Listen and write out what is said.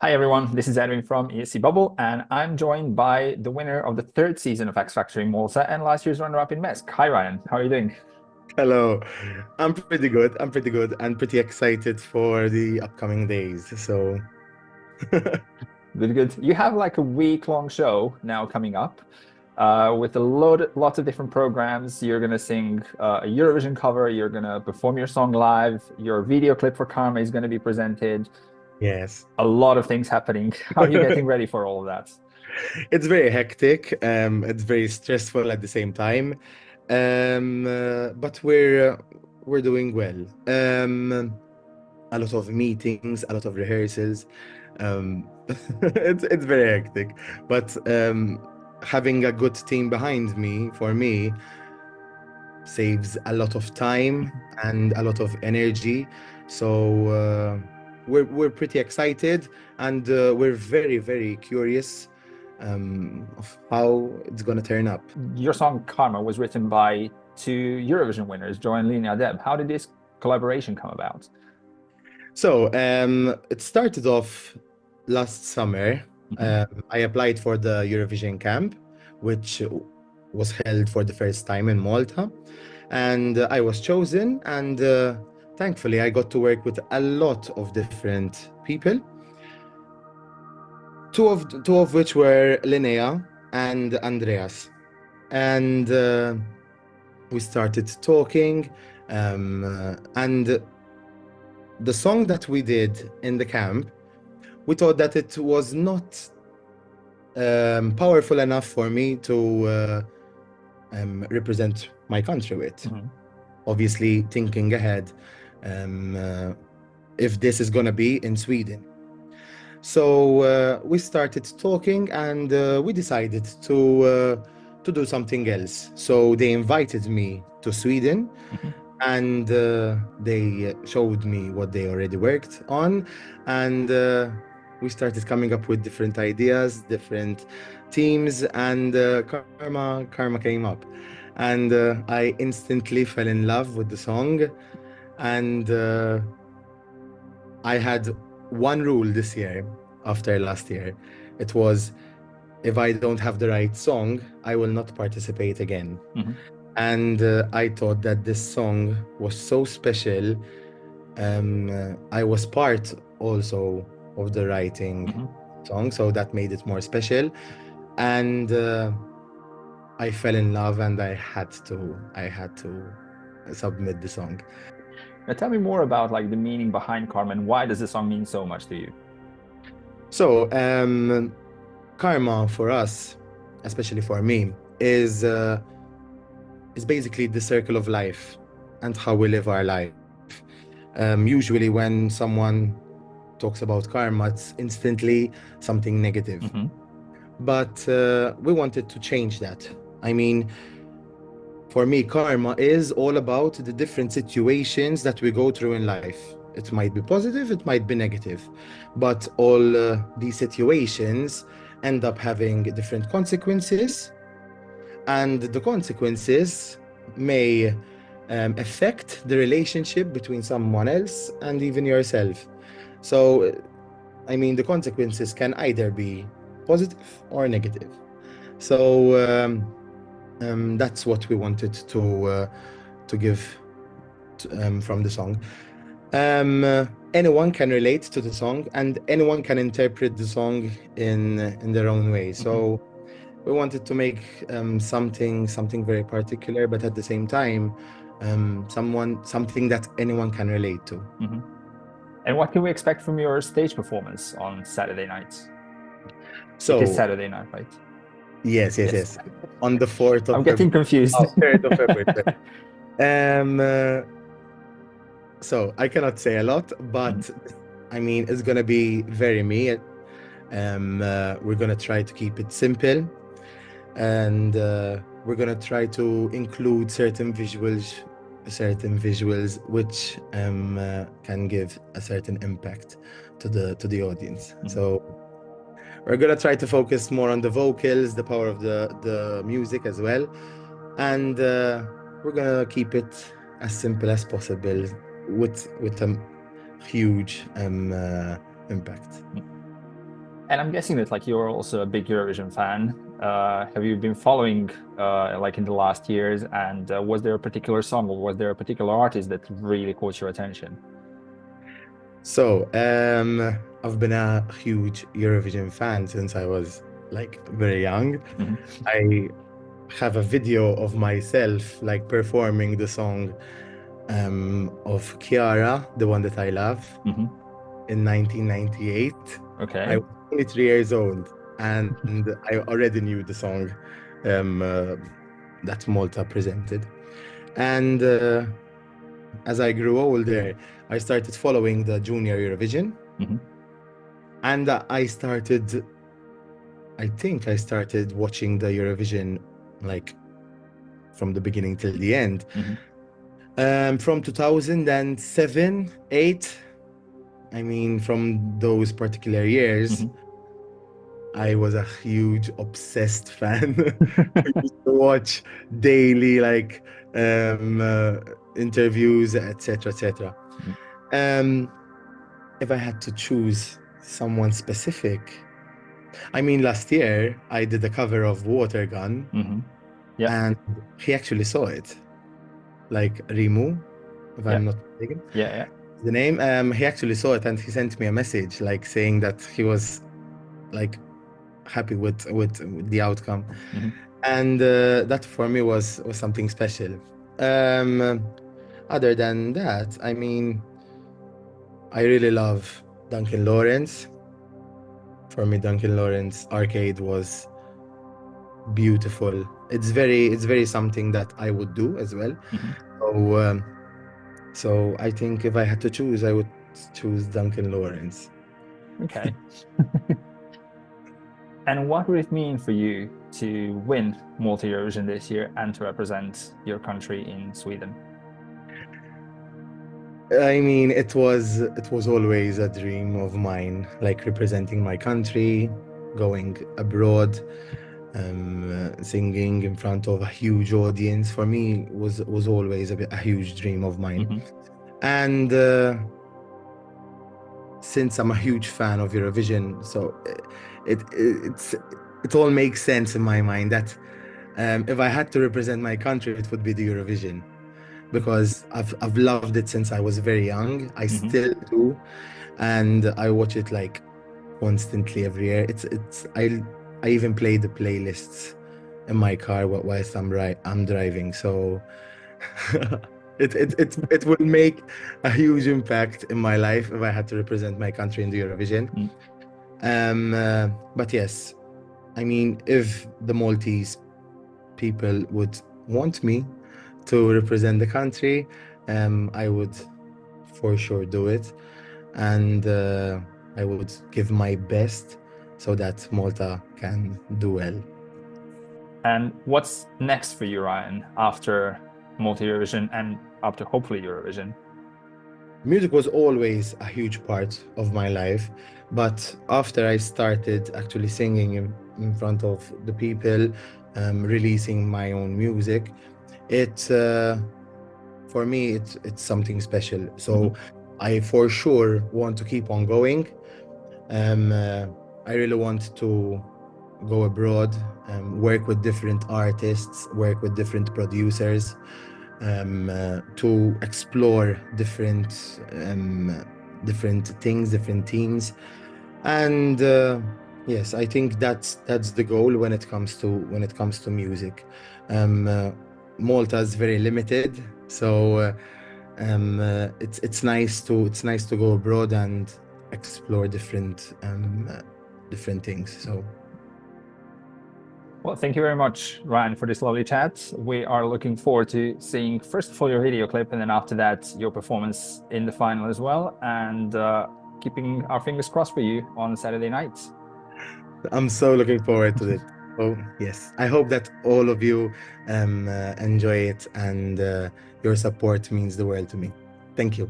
Hi everyone, this is Ervin from ESCBubble, and I'm joined by the winner of the third season of X Factor in Malta and last year's runner-up in Mesk. Hi Ryan, how are you doing? Hello. I'm pretty good. I'm pretty good and pretty excited for the upcoming days. So, Good, good. You have like a week-long show now coming up with lots of different programs. You're gonna sing a Eurovision cover. You're gonna perform your song live. Your video clip for Karma is gonna be presented. yes. A lot of things happening. How are you getting ready for all of that? It's very hectic. It's very stressful at the same time. But we're doing well. A lot of meetings, a lot of rehearsals. It's very hectic. But having a good team behind me, for me, saves a lot of time and a lot of energy. So we're pretty excited and we're very curious of how it's gonna turn up. Your song Karma was written by two Eurovision winners, Joe and Lina Deb. How did this collaboration come about? So it started off last summer. Mhm. I applied for the Eurovision camp, which was held for the first time in Malta, and I was chosen. And thankfully, I got to work with a lot of different people. Two of which were Linnea and Andreas, and we started talking. And the song that we did in the camp, we thought that it was not powerful enough for me to represent my country with. Mhm. Obviously, thinking ahead, um, uh, if this is gonna be in Sweden. So we started talking, and we decided to do something else. So they invited me to Sweden, Mhm. and they showed me what they already worked on, and we started coming up with different ideas, different teams, and Karma came up, and I instantly fell in love with the song, and I had one rule this year after last year. It was, if I don't have the right song, I will not participate again. Mhm. And I thought that this song was so special. I was part also of the writing Mhm. song, so that made it more special. And I fell in love, and I had to submit the song. Now tell me more about like the meaning behind Karma and why does the song mean so much to you? So karma for us, especially for me, is basically the circle of life and how we live our life. Usually, when someone talks about karma, it's instantly something negative. Mhm. But we wanted to change that. I mean, for me, karma is all about the different situations that we go through in life. It might be positive, it might be negative, but all these situations end up having different consequences, and the consequences may affect the relationship between someone else and even yourself. So, I mean, the consequences can either be positive or negative. So that's what we wanted to give from the song. Anyone can relate to the song, and anyone can interpret the song in their own way. Mhm. So we wanted to make something very particular, but at the same time, something that anyone can relate to. Mhm. And what can we expect from your stage performance on Saturday night? It is So Saturday night, right? Yes. yes, on the 4th I'm of getting February. confused. Oh, 3rd of February. Um, uh, so I cannot say a lot, Mhm. but I mean, it's gonna be very me. We're gonna try to keep it simple, and we're gonna try to include certain visuals which can give a certain impact to the audience. Mhm. So we're gonna try to focus more on the vocals, the power of the music as well, and we're gonna keep it as simple as possible with a huge impact. And I'm guessing that like you're also a big Eurovision fan. Have you been following like in the last years? And was there a particular song or was there a particular artist that really caught your attention? So, I've been a huge Eurovision fan since I was like very young. Hmm. I have a video of myself like performing the song of Chiara, the one that I love, Hmm. in 1998. I Okay. was only 3 years old, and I already knew the song um, uh, that Malta presented. And as I grew older, I started following the Junior Eurovision, Hmm. and I think I started watching the Eurovision like from the beginning till the end. Hmm. From 2007, 8, I mean, from those particular years, Hmm. I was a huge obsessed fan. I used to watch daily like interviews, etc., etc. Um, if I had to choose someone specific, I mean, last year I did a cover of Water Gun, Hmm. Yeah. and he actually saw it, like Rimu, if Yeah. I'm not mistaken. Yeah. Yeah. The name, he actually saw it and he sent me a message like saying that he was like happy with the outcome. Hmm. And that for me was something special. Other than that, I mean, I really love Duncan Lawrence. For me, Duncan Lawrence Arcade was beautiful. It's very something that I would do as well. Hmm. So I think if I had to choose, I would choose Duncan Lawrence. Okay. And what would it mean for you to win Malta Eurovision this year and to represent your country in Sweden? I mean, it was always a dream of mine, like representing my country, going abroad, singing in front of a huge audience. For me, was always a huge dream of mine. Hmm. And since I'm a huge fan of Eurovision, so it all makes sense in my mind that if I had to represent my country, it would be the Eurovision because I've loved it since I was very young. I Hmm. still do, and I watch it like constantly every year. I even play the playlists in my car whilst I'm driving. So it will make a huge impact in my life if I had to represent my country in the Eurovision. But yes, I mean, if the Maltese people would want me to represent the country, I would for sure do it, and I would give my best so that Malta can do well. And what's next for you, Ryan, after Multi Eurovision and after hopefully Eurovision? Music was always a huge part of my life, but after I started actually singing in front of the people, releasing my own music, it for me it's something special. So Hmm. I for sure want to keep on going. Um, uh, I really want to go abroad, work with different artists, work with different producers, to explore different things, different teams, and yes, I think that's the goal when it comes to music. Um, uh, Malta is very limited, so it's nice to go abroad and explore different things. So Well, thank you very much, Ryan, for this lovely chat. We are looking forward to seeing, first of all, your video clip, and then after that, your performance in the final as well, and keeping our fingers crossed for you on Saturday night. I'm so looking forward to it. Oh, yes. I hope that all of you enjoy it, and your support means the world to me. Thank you.